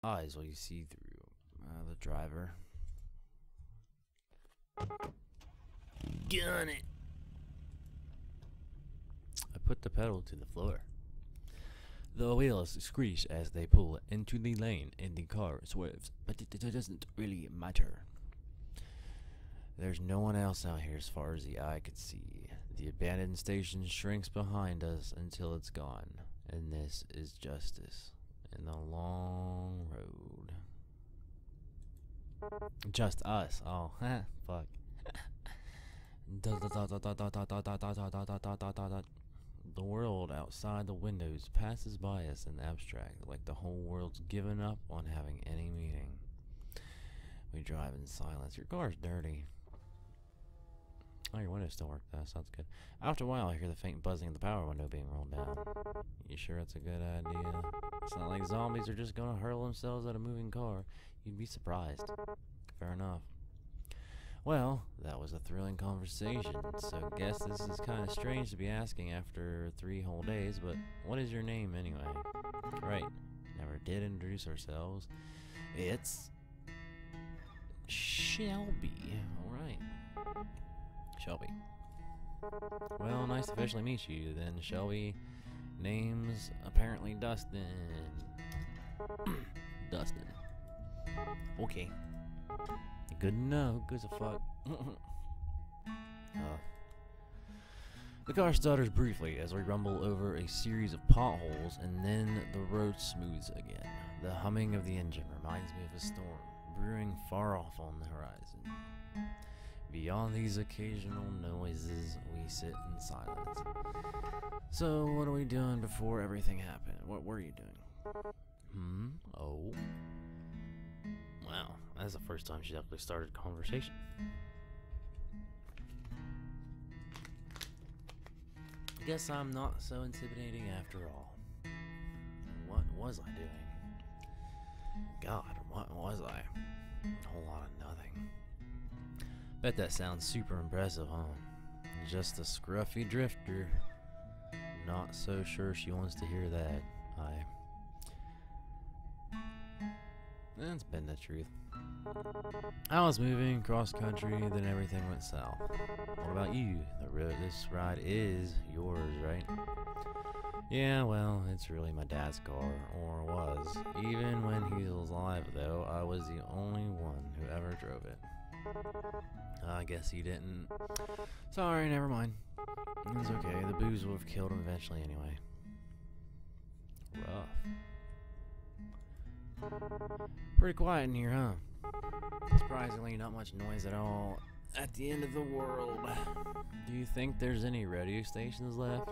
Eyes while you see through. The driver. Gun it! I put the pedal to the floor. The wheels screech as they pull into the lane and the car swerves, but it doesn't really matter. There's no one else out here as far as the eye could see. The abandoned station shrinks behind us until it's gone, and this is justice in the long road. Just us. Oh, fuck. The world outside the windows passes by us in abstract, like the whole world's given up on having any meaning. We drive in silence. Your car's dirty. Oh, your windows still work. That sounds good. After a while, I hear the faint buzzing of the power window being rolled down. You sure it's a good idea? It's not like zombies are just gonna hurl themselves at a moving car. You'd be surprised. Fair enough. Well, that was a thrilling conversation, so guess this is kind of strange to be asking after 3 whole days, but what is your name anyway? Right, never did introduce ourselves. It's Shelby. Alright. Shelby. Well, nice to officially meet you then, Shelby. Name's apparently Dustin. Dustin. Okay. Good to know. Good as a fuck. The car stutters briefly as we rumble over a series of potholes, and then the road smooths again. The humming of the engine reminds me of a storm brewing far off on the horizon. Beyond these occasional noises, we sit in silence. So, what are we doing before everything happened? What were you doing? Oh. Wow, that's the first time she's actually started a conversation. Guess I'm not so intimidating after all. What was I doing? God, what was I? A whole lot of nothing. Bet that sounds super impressive, huh? Just a scruffy drifter. Not so sure she wants to hear that. That's been the truth. I was moving cross country, then everything went south. What about you? This ride is yours, right? Yeah, well, it's really my dad's car, or was. Even when he was alive, though, I was the only one who ever drove it. I guess he didn't. Sorry, never mind. It's okay, the booze would have killed him eventually anyway. Rough. Pretty quiet in here, huh? Surprisingly, not much noise at all. At the end of the world. Do you think there's any radio stations left?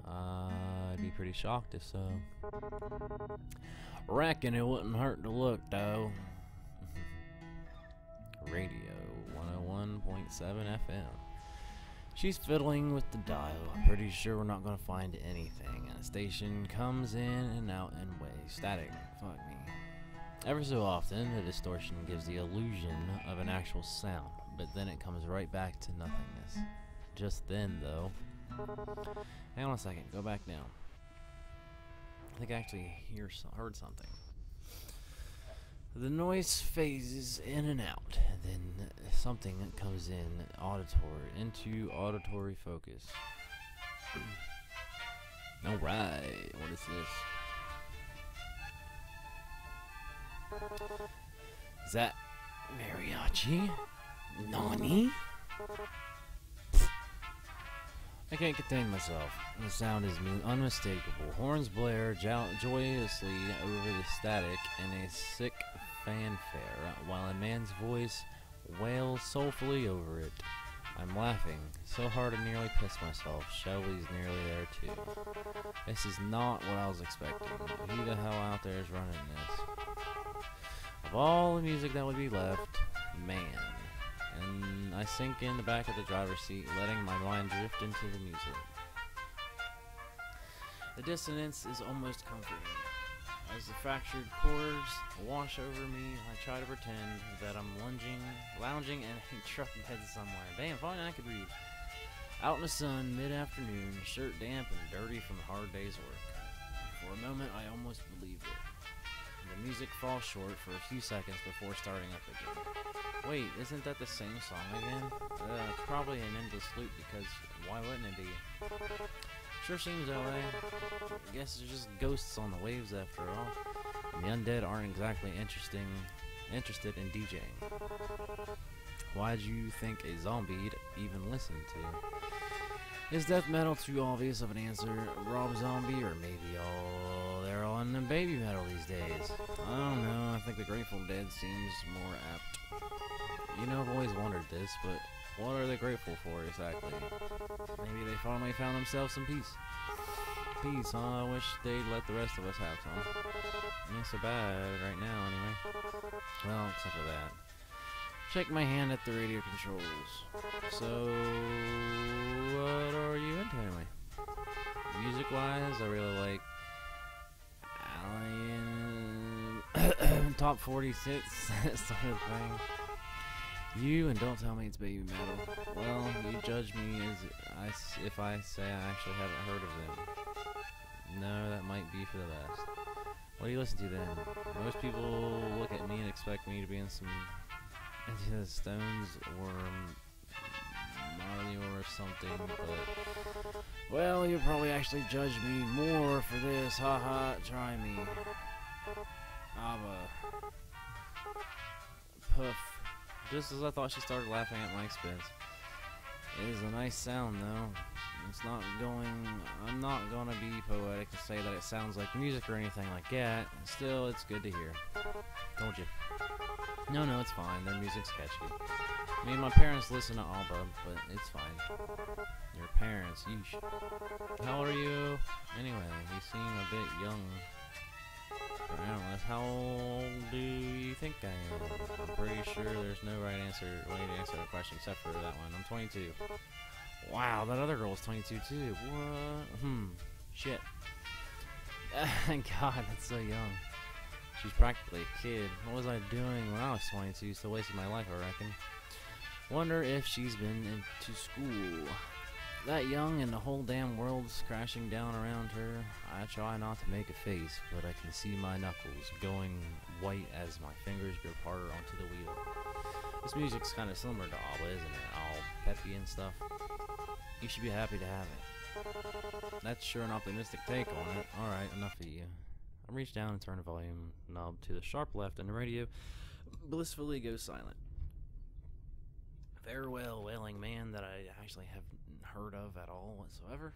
I'd be pretty shocked if so. Reckon it wouldn't hurt to look, though. Radio 101.7 FM. She's fiddling with the dial. Pretty sure we're not gonna find anything. A station comes in and out in waves. Static. Fuck me. Every so often, the distortion gives the illusion of an actual sound, but then it comes right back to nothingness. Just then, though. Hang on a second. Go back down. I think I actually heard something. The noise phases in and out, and then something comes into auditory focus. Alright, what is this? Is that mariachi? Nani? I can't contain myself. The sound is unmistakable. Horns blare joyously over the static in a sick fanfare, while a man's voice wails soulfully over it. I'm laughing so hard I nearly pissed myself. Shelby's nearly there too. This is not what I was expecting. Who the hell out there is running this? Of all the music that would be left, man. And I sink in the back of the driver's seat, letting my mind drift into the music. The dissonance is almost comforting. As the fractured chords wash over me, I try to pretend that I'm lounging in a truck bed somewhere. Damn, if only I could read. Out in the sun, mid-afternoon, shirt damp and dirty from a hard day's work. For a moment, I almost believed it. The Music falls short for a few seconds before starting up again. Wait, isn't that the same song again? It's probably an endless loop because why wouldn't it be? Sure seems that way. I guess it's just ghosts on the waves after all. And the undead aren't exactly interested in DJing. Why'd you think a zombie'd even listen to? Is death metal too obvious of an answer, Rob Zombie, or maybe they're all into baby metal these days? I don't know, I think the Grateful Dead seems more apt. You know, I've always wondered this, but what are they grateful for exactly? Maybe they finally found themselves some peace. Peace, huh? I wish they'd let the rest of us have some. Ain't so bad right now, anyway. Well, except for that. Shake my hand at the radio controls. So, what are you into anyway? Music-wise, I really like Alien, top 46, that sort of thing. You, and don't tell me it's baby metal. Well, you judge me if I say I actually haven't heard of them. No, that might be for the best. What do you listen to then? Most people look at me and expect me to be in some into the Stones or Mario or something, but well, you'll probably actually judge me more for this. Haha, try me. Abba. Puff. Just as I thought, she started laughing at my expense. It is a nice sound, though. I'm not gonna be poetic and say that it sounds like music or anything like that. Still, it's good to hear. Told you. No, it's fine. Their music's catchy. I mean, my parents listen to ABBA, but it's fine. Your parents, yeesh. How are you? Anyway, you seem a bit young. For an analyst, how old do you think I am? I'm pretty sure there's no way to answer the question except for that one. I'm 22. Wow, that other girl's 22 too. What? Shit. God, that's so young. She's practically a kid. What was I doing when I was 22? Still wasting my life, I reckon. Wonder if she's been into school. That young and the whole damn world's crashing down around her. I try not to make a face, but I can see my knuckles going white as my fingers grip harder onto the wheel. This music's kind of similar to ABBA, isn't it? All peppy and stuff. You should be happy to have it. That's sure an optimistic take on it. Alright, enough of you. I reach down and turn the volume knob to the sharp left, and the radio blissfully goes silent. Farewell, wailing man that I actually haven't heard of at all whatsoever.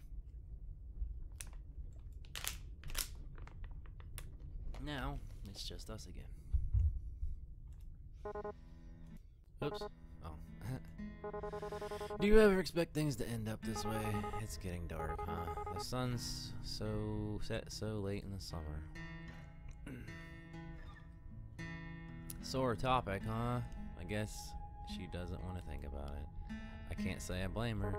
Now, it's just us again. Oops. Oh. Do you ever expect things to end up this way? It's getting dark, huh? The sun's set so late in the summer. Sore topic, huh? I guess she doesn't want to think about it. I can't say I blame her.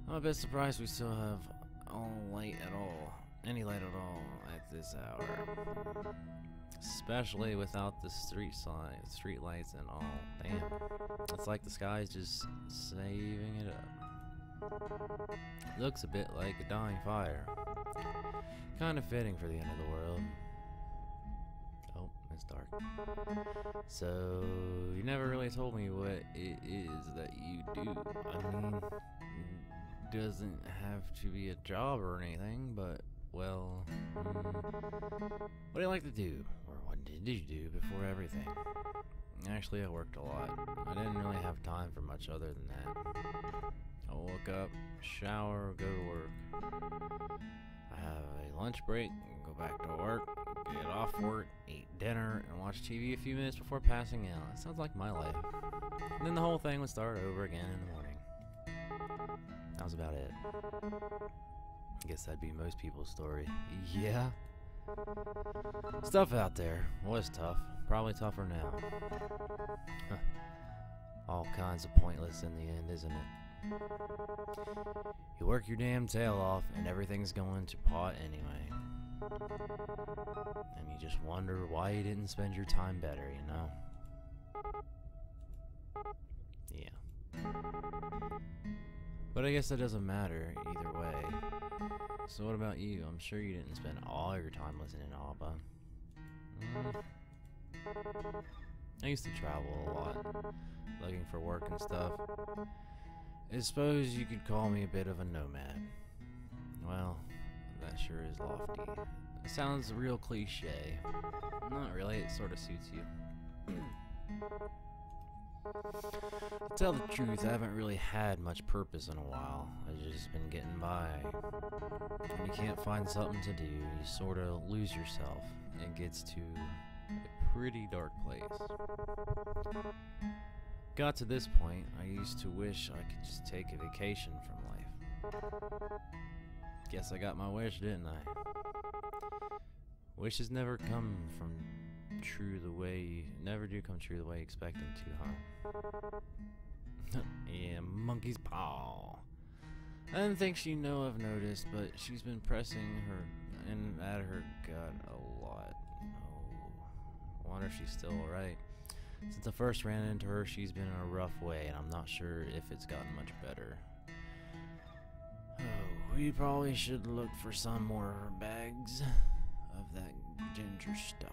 I'm a bit surprised we still have any light at all at this hour. Especially without the street lights and all. Damn. It's like the sky's just saving it up. Looks a bit like a dying fire. Kind of fitting for the end of the world. Oh, it's dark. So, you never really told me what it is that you do. I mean, doesn't have to be a job or anything, but, well, what do you like to do? Or what did you do before everything? Actually, I worked a lot. I didn't really have time for much other than that. I woke up, shower, go to work. I have a lunch break, go back to work, get off work, eat dinner, and watch TV a few minutes before passing out. It sounds like my life. And then the whole thing would start over again in the morning. That was about it. I guess that'd be most people's story. Yeah. Stuff out there was tough. Probably tougher now. Huh. All kinds of pointless in the end, isn't it? You work your damn tail off and everything's going to pot anyway. And you just wonder why you didn't spend your time better, you know? Yeah. But I guess that doesn't matter either way. So what about you? I'm sure you didn't spend all your time listening to ABBA. I used to travel a lot, looking for work and stuff. I suppose you could call me a bit of a nomad. Well, that sure is lofty. It sounds real cliche. Not really, it sort of suits you. To tell the truth, I haven't really had much purpose in a while. I've just been getting by. When you can't find something to do, you sort of lose yourself. It gets to a pretty dark place. Got to this point, I used to wish I could just take a vacation from life. Guess I got my wish, didn't I? Wishes never do come true the way you expect them to, huh? Yeah, monkey's paw. I didn't think she'd know I've noticed, but she's been pressing her in at her gut a lot. Oh, wonder if she's still alright. Since I first ran into her, she's been in a rough way, and I'm not sure if it's gotten much better. Oh, we probably should look for some more bags of that ginger stuff.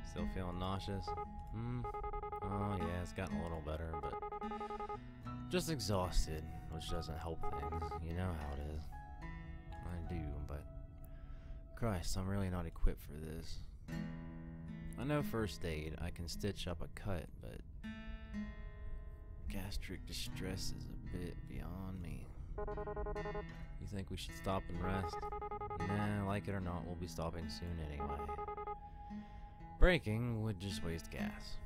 Still feeling nauseous? Oh yeah, it's gotten a little better, but just exhausted, which doesn't help things. You know how it is. I do, but Christ, I'm really not equipped for this. I know first aid, I can stitch up a cut, but gastric distress is a bit beyond me. You think we should stop and rest? Nah, like it or not, we'll be stopping soon anyway. Braking would just waste gas.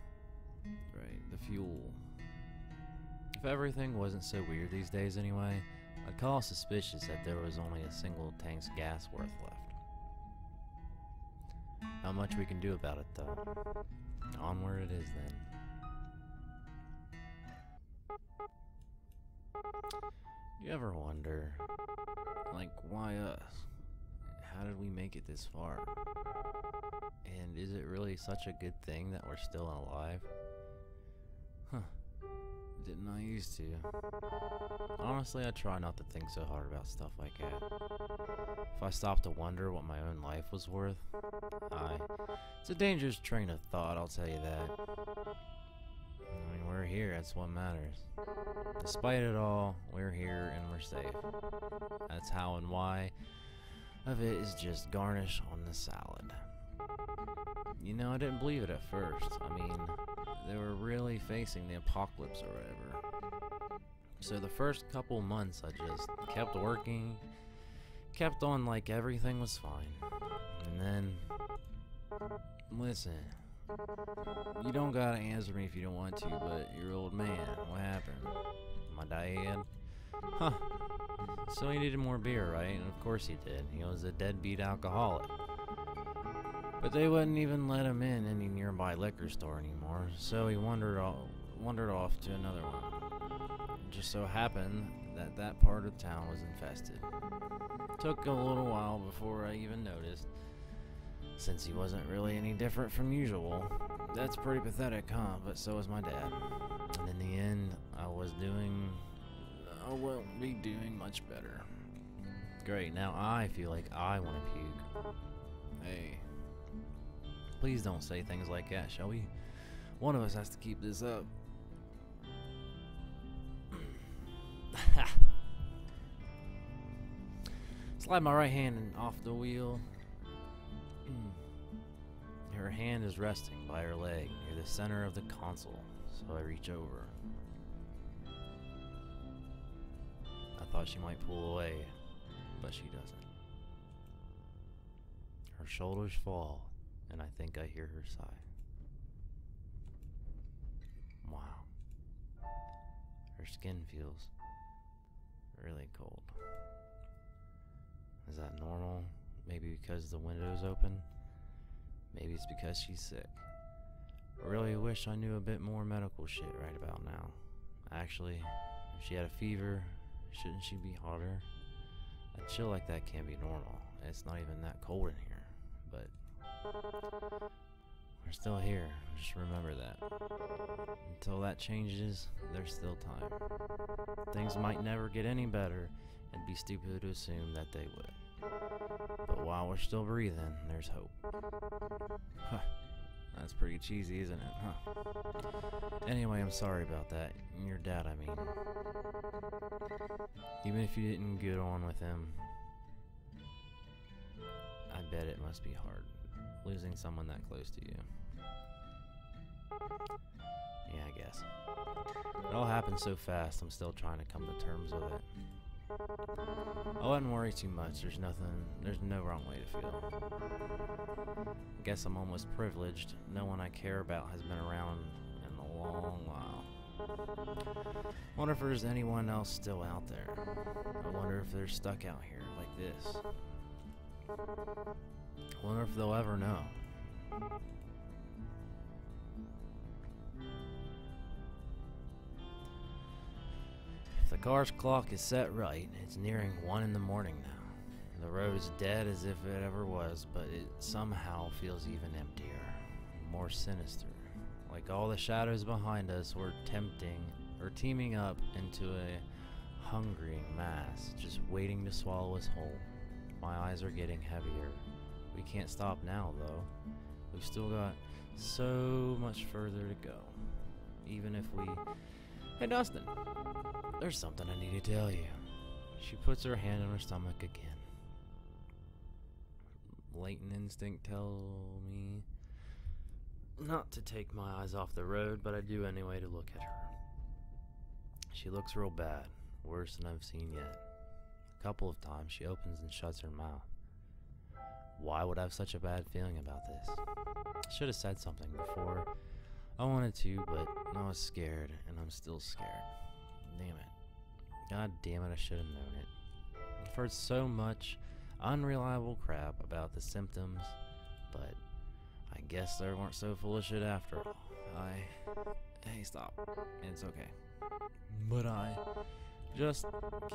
Right, the fuel. If everything wasn't so weird these days anyway, I'd call it suspicious that there was only a single tank's gas worth left. Not much we can do about it though. Onward it is then. You ever wonder, like, why us? How did we make it this far? And is it really such a good thing that we're still alive? Huh. Didn't I used to? Honestly, I try not to think so hard about stuff like that. If I stop to wonder what my own life was worth, it's a dangerous train of thought, I'll tell you that. I mean, we're here, that's what matters. Despite it all, we're here and we're safe. That's how and why of it is just garnish on the salad. You know, I didn't believe it at first. I mean, they were really facing the apocalypse or whatever. So the first couple months I just kept working, kept on like everything was fine. And then, listen, you don't gotta answer me if you don't want to, but your old man, what happened? My dad? Huh. So he needed more beer, right? And of course he did. He was a deadbeat alcoholic. But they wouldn't even let him in any nearby liquor store anymore, so he wandered off to another one. It just so happened that that part of town was infested. Took a little while before I even noticed, since he wasn't really any different from usual. That's pretty pathetic, huh? But so was my dad. And in the end, I won't be doing much better. Great, now I feel like I want to puke. Hey. Please don't say things like that, shall we? One of us has to keep this up. Slide my right hand off the wheel. Her hand is resting by her leg near the center of the console, so I reach over. I thought she might pull away, but she doesn't. Her shoulders fall, and I think I hear her sigh. Wow. Her skin feels really cold. Is that normal? Maybe because the window's open? Maybe it's because she's sick. I really wish I knew a bit more medical shit right about now. Actually, if she had a fever, shouldn't she be hotter? A chill like that can't be normal. It's not even that cold in here, but we're still here. Just remember that. Until that changes, there's still time. Things might never get any better, It'd be stupid to assume that they would. But while we're still breathing, there's hope. Huh. That's pretty cheesy, isn't it, huh? Anyway, I'm sorry about that. Your dad, I mean. Even if you didn't get on with him, I bet it must be hard, losing someone that close to you. Yeah, I guess. It all happened so fast, I'm still trying to come to terms with it. I wouldn't worry too much. There's no wrong way to feel. I guess I'm almost privileged. No one I care about has been around in a long while. Wonder if there's anyone else still out there. I wonder if they're stuck out here like this. Wonder if they'll ever know. The car's clock is set right. It's nearing 1 in the morning now. The road is dead as if it ever was, but it somehow feels even emptier, more sinister. Like all the shadows behind us were teaming up into a hungering mass, just waiting to swallow us whole. My eyes are getting heavier. We can't stop now, though. We've still got so much further to go. Even if we... Hey, Dustin. There's something I need to tell you. She puts her hand on her stomach again. Latent instinct tells me not to take my eyes off the road, but I do anyway to look at her. She looks real bad, worse than I've seen yet. A couple of times she opens and shuts her mouth. Why would I have such a bad feeling about this? I should have said something before. I wanted to, but I was scared, and I'm still scared. Damn it. God damn it, I should have known it. I've heard so much unreliable crap about the symptoms, but I guess they weren't so full of shit after all. Hey, stop. It's okay. But just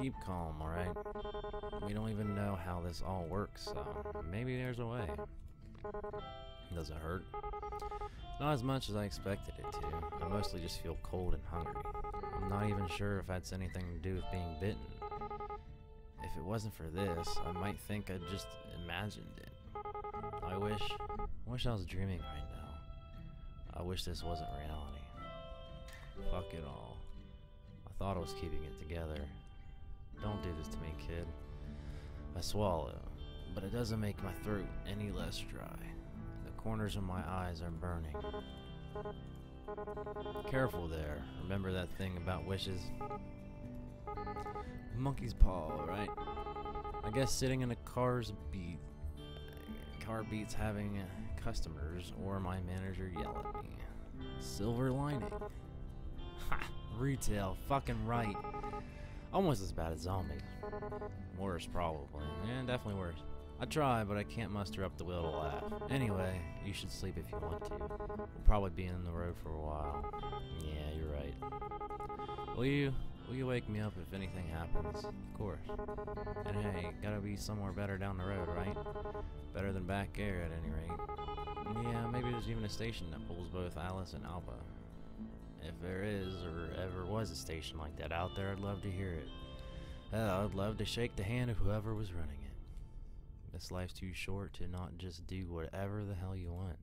keep calm, alright? We don't even know how this all works, so maybe there's a way. Does it hurt? Not as much as I expected it to. I mostly just feel cold and hungry. I'm not even sure if that's anything to do with being bitten. If it wasn't for this, I might think I just imagined it. I wish I was dreaming right now. I wish this wasn't reality. Fuck it all. I thought I was keeping it together. Don't do this to me, kid. I swallow, but it doesn't make my throat any less dry. The corners of my eyes are burning. Careful there. Remember that thing about wishes? Monkey's paw, right? I guess sitting in a car beats having customers or my manager yell at me. Silver lining. Ha! Retail, fucking right. Almost as bad as zombies. Worse, probably. Yeah, definitely worse. I try, but I can't muster up the will to laugh. Anyway, you should sleep if you want to. We'll probably be on the road for a while. Yeah, you're right. Will you wake me up if anything happens? Of course. And hey, gotta be somewhere better down the road, right? Better than back there, at any rate. Yeah, maybe there's even a station that pulls both Alice and Alba. If there is, or ever was a station like that out there, I'd love to hear it. I'd love to shake the hand of whoever was running it. This life's too short to not just do whatever the hell you want.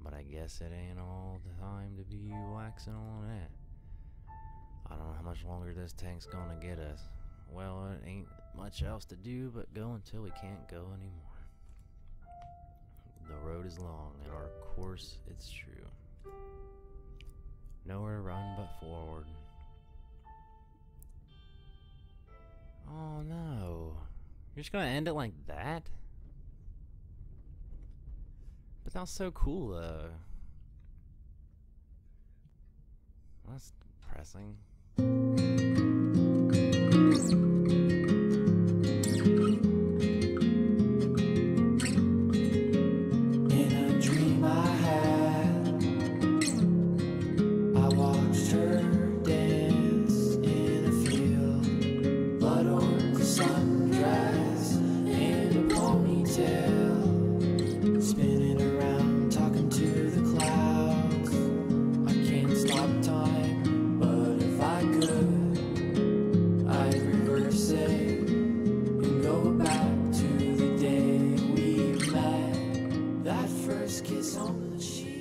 But I guess it ain't all the time to be waxing on that. I don't know how much longer this tank's gonna get us. Well, it ain't much else to do but go until we can't go anymore. The road is long, and our course, it's true. Nowhere to run but forward. Oh no. You're just gonna end it like that? But that's so cool though. That's depressing. Spinning around, talking to the clouds. I can't stop time, but if I She